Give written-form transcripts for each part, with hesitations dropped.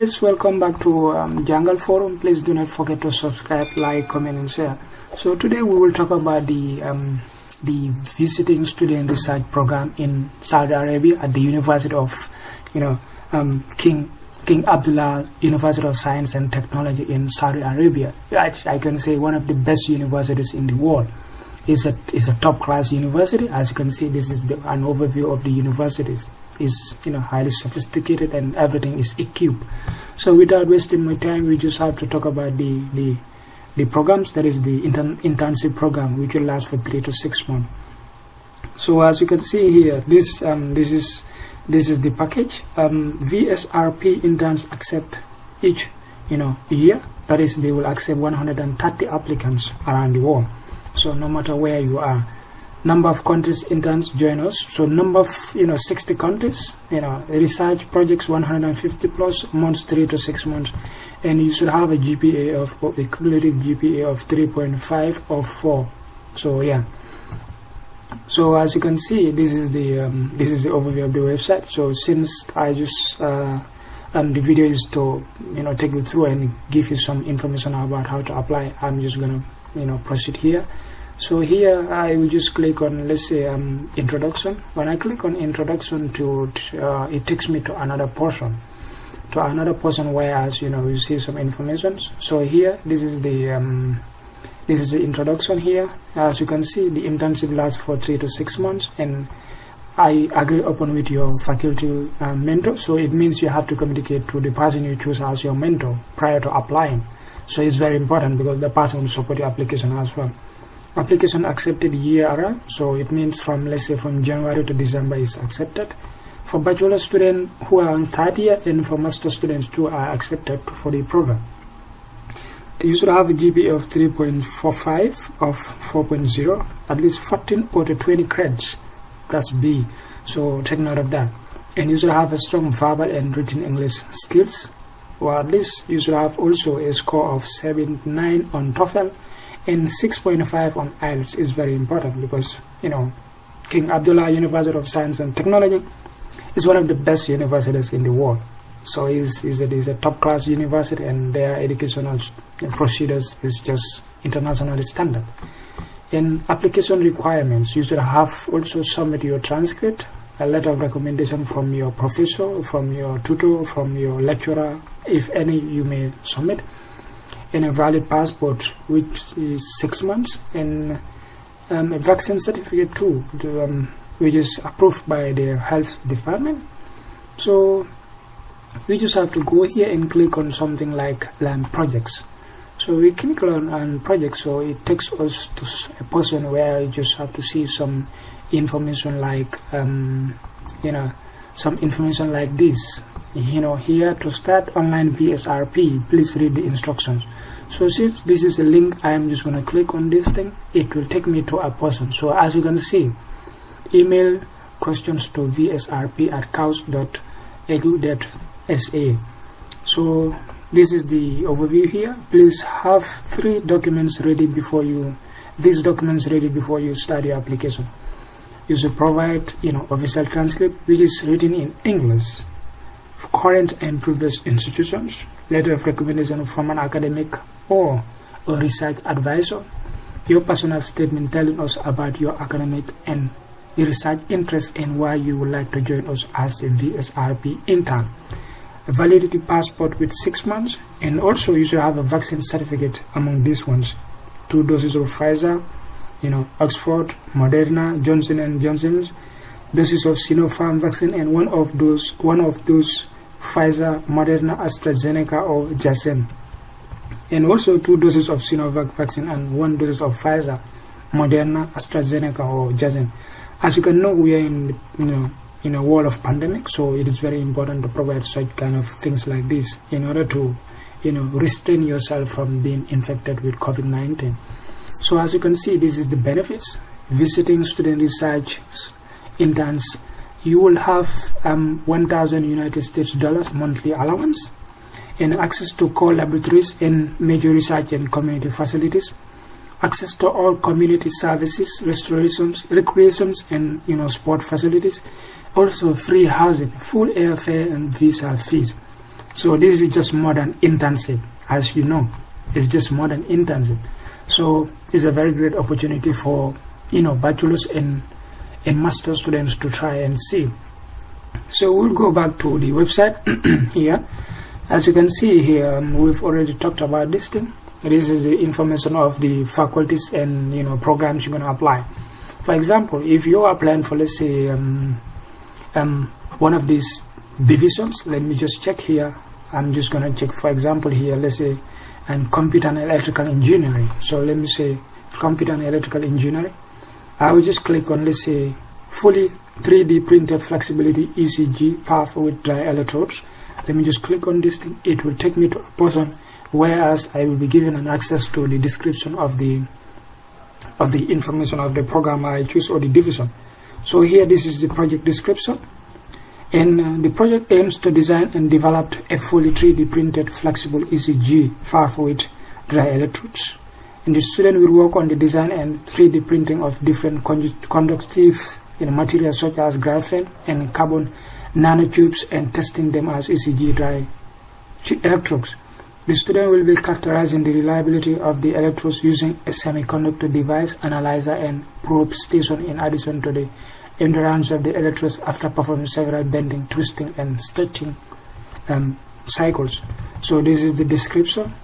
Yes, welcome back to Jungle Forum. Please do not forget to subscribe, like, comment, and share. So today we will talk about the visiting student research program in Saudi Arabia at the University of, King Abdullah University of Science and Technology in Saudi Arabia. I can say one of the best universities in the world. It's a top-class university. As you can see, this is an overview of the universities. Is highly sophisticated and everything is equipped. So without wasting my time, we just have to talk about the programs. That is the internship program, which will last for 3 to 6 months. So as you can see here, this is the package. VSRP interns accept each year. That is, they will accept 130 applicants around the world. So no matter where you are. Number of countries interns join us. So number of 60 countries. Research projects 150 plus months, 3 to 6 months, and you should have a GPA of cumulative GPA of 3.5 or 4. So yeah. So as you can see, this is the overview of the website. So since I just the video is to take you through and give you some information about how to apply, I'm just gonna proceed here. So here I will just click on, let's say, introduction. When I click on introduction it takes me to another portion, whereas you see some information. So here this is the introduction here. As you can see, the internship lasts for 3 to 6 months, and I agree upon with your faculty mentor. So it means you have to communicate to the person you choose as your mentor prior to applying. So it's very important because the person will support your application as well. Application accepted year around, so it means from, let's say, from January to December is accepted. For bachelor students who are on 3rd year, and for master students too are accepted for the program. You should have a GPA of 3.45 of 4.0, at least 14 or 20 credits. That's B. So take note of that. And you should have a strong verbal and written English skills, or at least you should have also a score of 79 on TOEFL. And 6.5 on IELTS is very important because King Abdullah University of Science and Technology is one of the best universities in the world. So it's a top-class university, and their educational procedures is just internationally standard. In application requirements, you should have also submit your transcript, a letter of recommendation from your professor, from your tutor, from your lecturer, if any you may submit, and a valid passport, which is 6 months, and a vaccine certificate too, which is approved by the health department. So we just have to go here and click on something like learn projects. So we click on projects, so it takes us to a person where you just have to see some information like some information like this. Here to start online VSRP, please read the instructions. So since this is a link, I am just going to click on this thing. It will take me to a person. So as you can see, email questions to vsrp@kaust.edu.sa. So this is the overview here. Please have these documents ready before you start your application. You should provide official transcript, which is written in English, current and previous institutions, letter of recommendation from an academic or a research advisor, your personal statement telling us about your academic and research interest and why you would like to join us as a VSRP intern, a validity passport with 6 months, and also you should have a vaccine certificate among these ones, 2 doses of Pfizer, Oxford, Moderna, Johnson & Johnson's, doses of Sinopharm vaccine, and one of those Pfizer, Moderna, AstraZeneca, or Janssen, and also 2 doses of Sinovac vaccine and 1 dose of Pfizer, Moderna, AstraZeneca, or Janssen. As you can know, we are in a world of pandemic, so it is very important to provide such kind of things like this in order to restrain yourself from being infected with COVID-19. So as you can see, this is the benefits. Visiting student research interns, you will have 1,000 United States dollars monthly allowance, and access to core laboratories and major research and community facilities, access to all community services, restorations, recreations, and sport facilities, also free housing, full airfare and visa fees, So this is just modern internship, as you know. It's just modern internship. So it's a very great opportunity for, bachelor's and master students to try and see. So we'll go back to the website here. As you can see here, we've already talked about this thing. This is the information of the faculties and programs you're going to apply. For example, if you're applying for, let's say, one of these divisions, let me just check here. I'm just going to check, for example, here, let's say, and computer and electrical engineering. So let me say computer and electrical engineering. I will just click on, let's say, fully 3D printed flexibility ECG path with dry electrodes. Let me just click on this thing. It will take me to a person, whereas I will be given an access to the description of the information of the program I choose or the division. So here, this is the project description. And the project aims to design and develop a fully 3D printed flexible ECG path with dry electrodes. And the student will work on the design and 3D printing of different conductive materials such as graphene and carbon nanotubes and testing them as ECG dry electrodes. The student will be characterizing the reliability of the electrodes using a semiconductor device, analyzer, and probe station in addition to the endurance of the electrodes after performing several bending, twisting, and stretching cycles. So this is the description.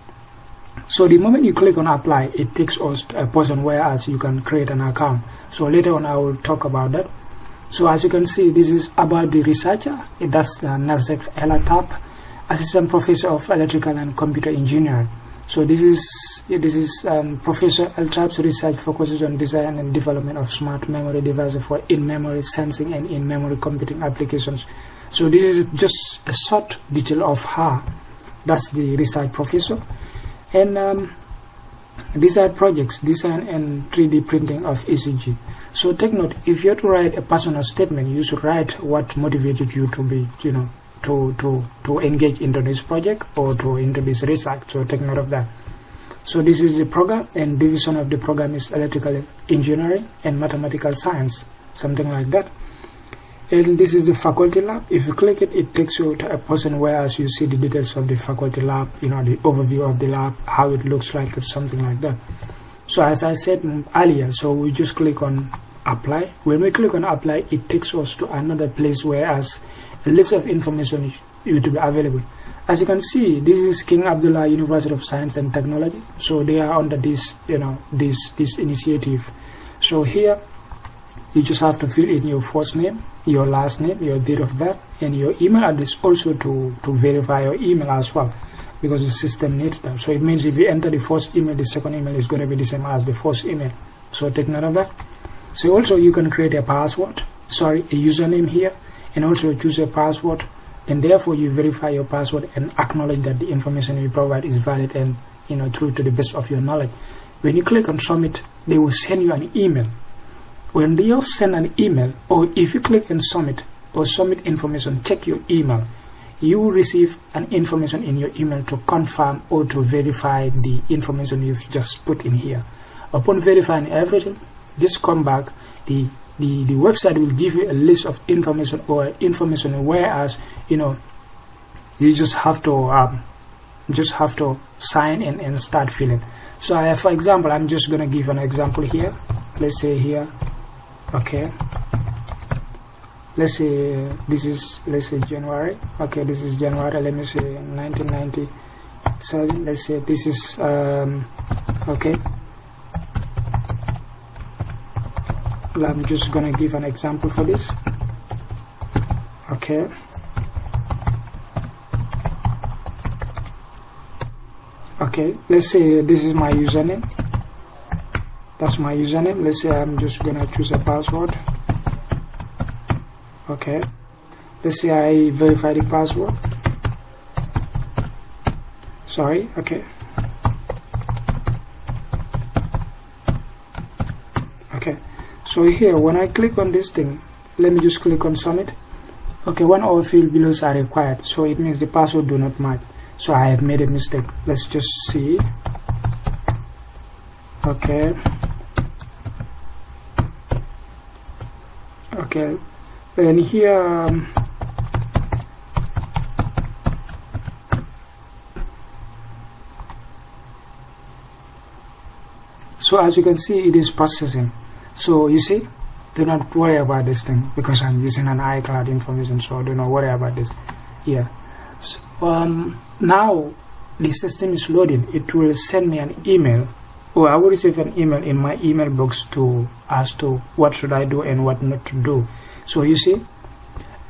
So the moment you click on apply, it takes us to a person whereas you can create an account. So later on I will talk about that. So as you can see, this is about the researcher. That's Nazek Elatap, Assistant Professor of Electrical and Computer Engineering. So this is Professor Elatap's research focuses on design and development of smart memory devices for in-memory sensing and in-memory computing applications. So this is just a short detail of her. That's the research professor. And design projects, design and 3D printing of ECG. So take note, if you have to write a personal statement, you should write what motivated you to be, to engage into this project or into this research. So take note of that. So this is the program, and division of the program is electrical engineering and mathematical science, something like that. And this is the faculty lab. If you click it, it takes you to a person whereas you see the details of the faculty lab, the overview of the lab, how it looks like, or something like that. So as I said earlier, so we just click on apply. When we click on apply, it takes us to another place whereas a list of information will be available. As you can see, this is King Abdullah University of Science and Technology. So they are under this, this initiative. So here, you just have to fill in your first name, your last name, your date of birth, and your email address also to verify your email as well, because the system needs that. So it means if you enter the first email, the second email is going to be the same as the first email. So take note of that. So also you can create a password, a username here, and also choose a password, and therefore you verify your password and acknowledge that the information you provide is valid and true to the best of your knowledge. When you click on submit, they will send you an email. When they send an email, or if you click on submit or submit information, check your email. You will receive an information in your email to confirm or to verify the information you've just put in here. Upon verifying everything, just come back. The website will give you a list of information or information, whereas you just have to sign in and start filling. So for example, I'm just going to give an example here. Let's say here, okay, let's say this is, January. Okay, this is January, let me say 1990. So let's say this is okay, I'm just gonna give an example for this. Okay, let's say this is my username. That's my username. Let's say I'm just gonna choose a password. Okay, let's say I verify the password. Okay, so here when I click on this thing, let me just click on submit. Okay, one of the field below are required, so it means the password do not match. So I have made a mistake. Let's just see. Okay, then here So as you can see, it is processing. So you see, do not worry about this thing because I'm using an iCloud information, so do not worry about this. Yeah. So, now the system is loading. It will send me an email, or I will receive an email in my email box to ask to what should I do and what not to do. So you see,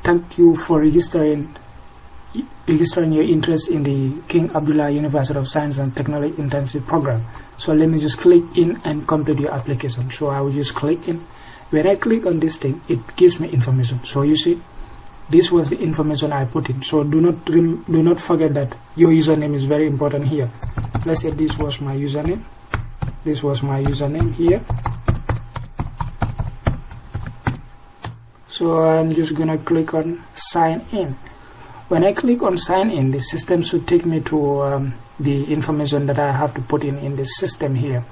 thank you for registering your interest in the King Abdullah University of Science and Technology internship program. So let me just click in and complete your application. So I will just click in. When I click on this thing, it gives me information. So you see, this was the information I put in. So do not forget that your username is very important here. Let's say this was my username. This was my username here. So I'm just gonna click on sign in. When I click on sign in, the system should take me to the information that I have to put in the system here.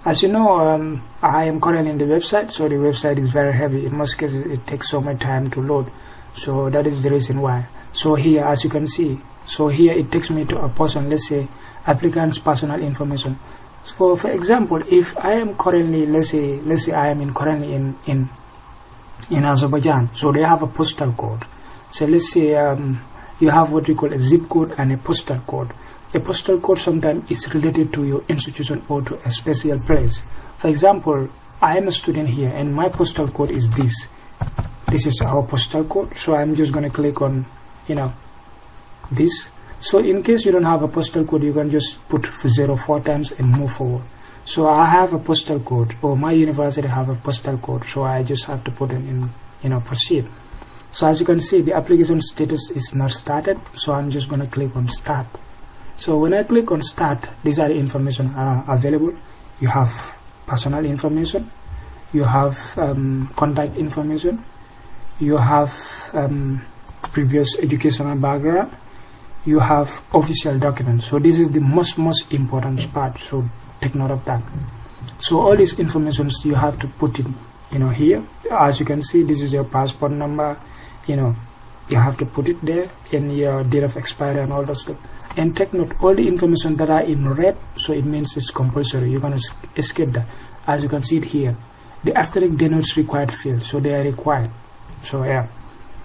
As you know, I am currently in the website, so the website is very heavy. In most cases, it takes so much time to load. So that is the reason why. So here, as you can see, so here it takes me to a person, let's say applicant's personal information. For example, if I am currently, let's say I am currently in Azerbaijan, so they have a postal code. So let's say you have what we call a zip code and a postal code. A postal code sometimes is related to your institution or to a special place. For example, I am a student here and my postal code is this. This is our postal code. So I'm just going to click on, this. So in case you don't have a postal code, you can just put 04 times and move forward. So I have a postal code, or my university have a postal code. So I just have to put it in, proceed. So as you can see, the application status is not started. So I'm just going to click on start. So when I click on start, these are the information available. You have personal information, you have contact information, you have previous educational background, you have official documents. So this is the most important part, so take note of that. So all these informations you have to put in, here. As you can see, this is your passport number, you have to put it there, and your date of expiry and all that stuff. And take note, all the information that are in red, so it means it's compulsory. You're going to escape that. As you can see it here, the asterisk denotes required field, so they are required. So yeah.